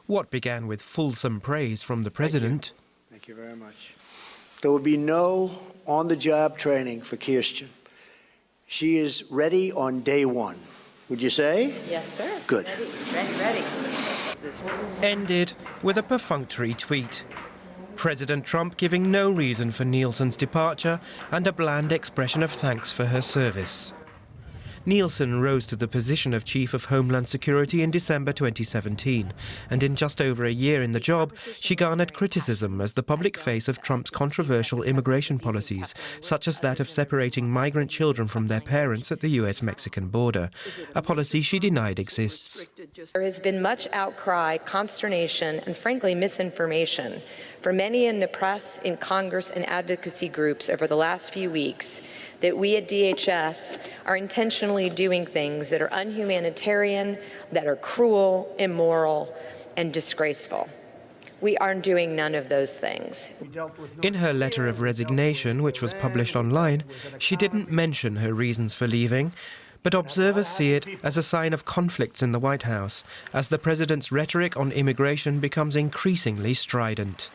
What began with fulsome praise from the president. Thank you very much. There will be no on-the-job training for Kirstjen. She is ready on day one. Would you say? Yes, sir. Good. Ready. Ended with a perfunctory tweet. President Trump giving no reason for Nielsen's departure and a bland expression of thanks for her service. Nielsen rose to the position of Chief of Homeland Security in December 2017, and in just over a year in the job, she garnered criticism as the public face of Trump's controversial immigration policies, such as that of separating migrant children from their parents at the US-Mexican border, a policy she denied exists. There has been much outcry, consternation, and frankly misinformation for many in the press, in Congress, and advocacy groups over the last few weeks that we at DHS are intentionally doing things that are unhumanitarian, that are cruel, immoral, and disgraceful. We are doing none of those things. In her letter of resignation, which was published online, she didn't mention her reasons for leaving, but observers see it as a sign of conflicts in the White House, as the president's rhetoric on immigration becomes increasingly strident.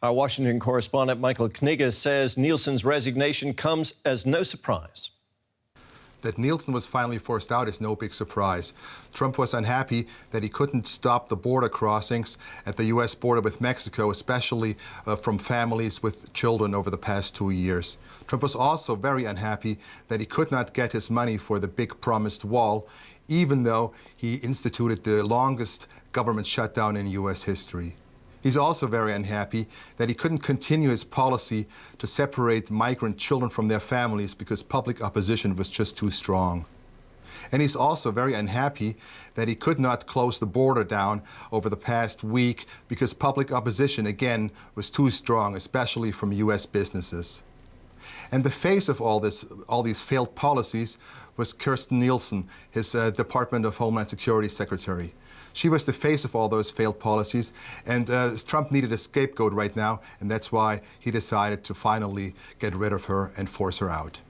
Our Washington correspondent Michael Kniga says Nielsen's resignation comes as no surprise. That Nielsen was finally forced out is no big surprise. Trump was unhappy that he couldn't stop the border crossings at the U.S. border with Mexico, especially from families with children over the past 2 years. Trump was also very unhappy that he could not get his money for the big promised wall, even though he instituted the longest government shutdown in U.S. history. He's also very unhappy that he couldn't continue his policy to separate migrant children from their families because public opposition was just too strong. And he's also very unhappy that he could not close the border down over the past week because public opposition, again, was too strong, especially from U.S. businesses. And the face of all these failed policies was Kirstjen Nielsen, his Department of Homeland Security secretary. She was the face of all those failed policies, and Trump needed a scapegoat right now, and that's why he decided to finally get rid of her and force her out.